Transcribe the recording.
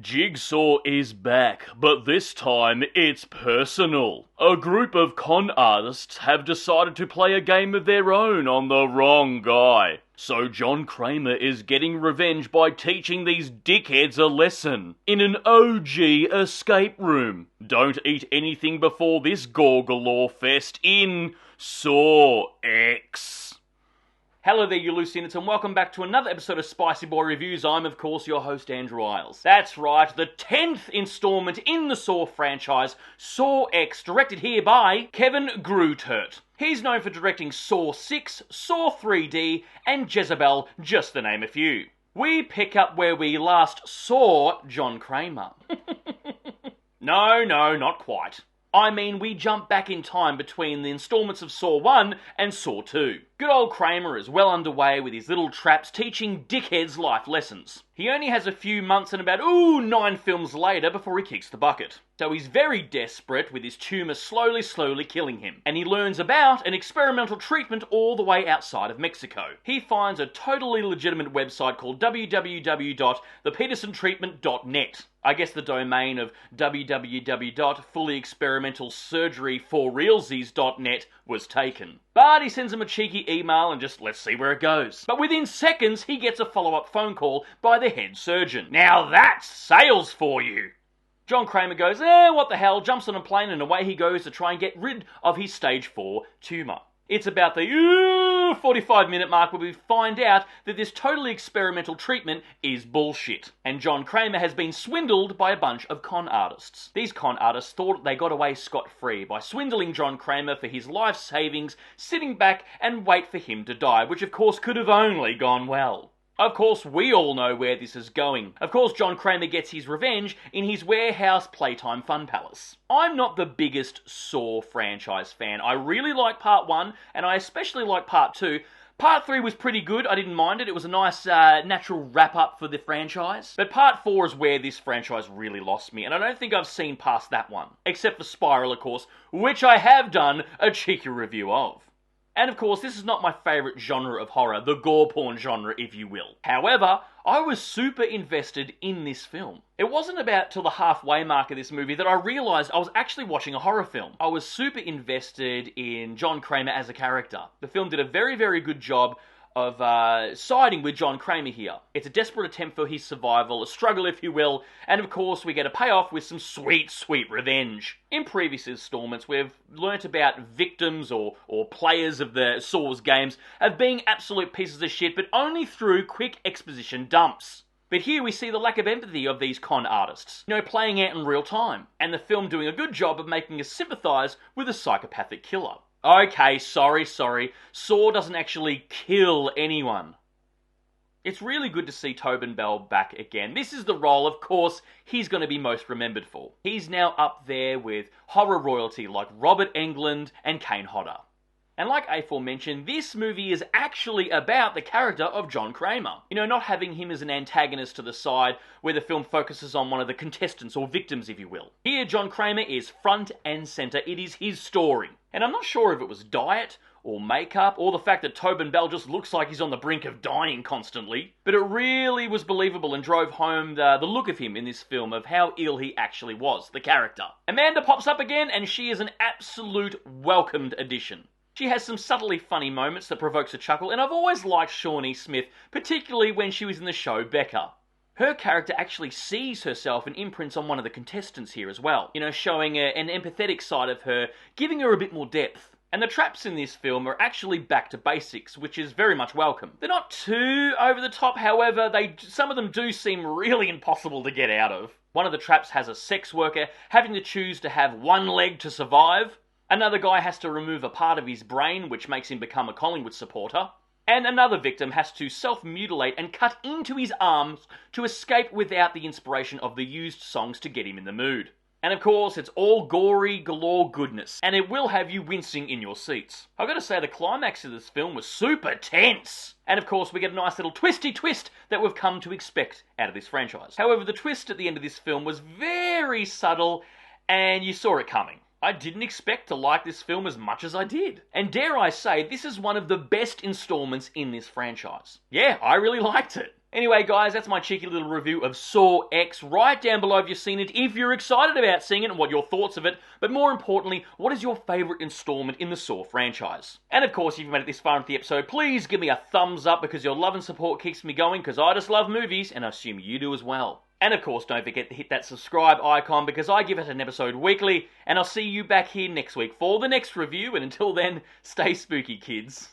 Jigsaw is back, but this time it's personal. A group of con artists have decided to play a game of their own on the wrong guy. So John Kramer is getting revenge by teaching these dickheads a lesson in an OG escape room. Don't eat anything before this gore galore fest in Saw X. Hello there, you loose innards, and welcome back to another episode of Spicy Boy Reviews. I'm, of course, your host, Andrew Iles. That's right, the 10th installment in the Saw franchise, Saw X, directed here by Kevin Grutert. He's known for directing Saw 6, Saw 3D, and Jezebel, just to name a few. We pick up where we last saw John Kramer. No, not quite. I mean, we jump back in time between the installments of Saw 1 and Saw 2. Good old Kramer is well underway with his little traps teaching dickheads life lessons. He only has a few months and about, 9 films later before he kicks the bucket. So he's very desperate with his tumour slowly killing him. And he learns about an experimental treatment all the way outside of Mexico. He finds a totally legitimate website called www.thepetersontreatment.net. I guess the domain of www.fullyexperimentalsurgeryforrealsies.net was taken. But he sends him a cheeky email and just let's see where it goes. But within seconds, he gets a follow-up phone call by the head surgeon. Now that's sales for you! John Kramer goes, what the hell, jumps on a plane and away he goes to try and get rid of his stage 4 tumour. It's about the 45-minute mark where we find out that this totally experimental treatment is bullshit. And John Kramer has been swindled by a bunch of con artists. These con artists thought they got away scot-free by swindling John Kramer for his life savings, sitting back and wait for him to die, which of course could have only gone well. Of course, we all know where this is going. Of course, John Kramer gets his revenge in his warehouse playtime fun palace. I'm not the biggest Saw franchise fan. I really like Part 1, and I especially like Part 2. Part 3 was pretty good, I didn't mind it. It was a nice, natural wrap-up for the franchise. But Part 4 is where this franchise really lost me, and I don't think I've seen past that one. Except for Spiral, of course, which I have done a cheeky review of. And of course, this is not my favourite genre of horror, the gore porn genre, if you will. However, I was super invested in this film. It wasn't about till the halfway mark of this movie that I realised I was actually watching a horror film. I was super invested in John Kramer as a character. The film did a very good job of siding with John Kramer here. It's a desperate attempt for his survival, a struggle if you will, and of course we get a payoff with some sweet revenge. In previous installments we've learnt about victims or players of the Saw's games of being absolute pieces of shit, but only through quick exposition dumps. But here we see the lack of empathy of these con artists, playing out in real time, and the film doing a good job of making us sympathise with a psychopathic killer. Okay, sorry. Saw doesn't actually kill anyone. It's really good to see Tobin Bell back again. This is the role, of course, he's going to be most remembered for. He's now up there with horror royalty like Robert Englund and Kane Hodder. And like aforementioned, this movie is actually about the character of John Kramer. Not having him as an antagonist to the side where the film focuses on one of the contestants or victims, if you will. Here, John Kramer is front and centre. It is his story. And I'm not sure if it was diet or makeup or the fact that Tobin Bell just looks like he's on the brink of dying constantly, but it really was believable and drove home the look of him in this film of how ill he actually was, the character. Amanda pops up again and she is an absolute welcomed addition. She has some subtly funny moments that provokes a chuckle, and I've always liked Shawnee Smith, particularly when she was in the show Becca. Her character actually sees herself and imprints on one of the contestants here as well, showing an empathetic side of her, giving her a bit more depth. And the traps in this film are actually back to basics, which is very much welcome. They're not too over the top, however, some of them do seem really impossible to get out of. One of the traps has a sex worker having to choose to have one leg to survive. Another guy has to remove a part of his brain, which makes him become a Collingwood supporter. And another victim has to self-mutilate and cut into his arms to escape without the inspiration of the used songs to get him in the mood. And of course, it's all gory, galore goodness, and it will have you wincing in your seats. I've got to say, the climax of this film was super tense. And of course, we get a nice little twisty twist that we've come to expect out of this franchise. However, the twist at the end of this film was very subtle, and you saw it coming. I didn't expect to like this film as much as I did. And dare I say, this is one of the best installments in this franchise. Yeah, I really liked it. Anyway, guys, that's my cheeky little review of Saw X. Write down below if you've seen it, if you're excited about seeing it and what your thoughts of it, but more importantly, what is your favourite installment in the Saw franchise? And of course, if you've made it this far into the episode, please give me a thumbs up because your love and support keeps me going, because I just love movies, and I assume you do as well. And of course, don't forget to hit that subscribe icon because I give it an episode weekly, and I'll see you back here next week for the next review, and until then, stay spooky, kids.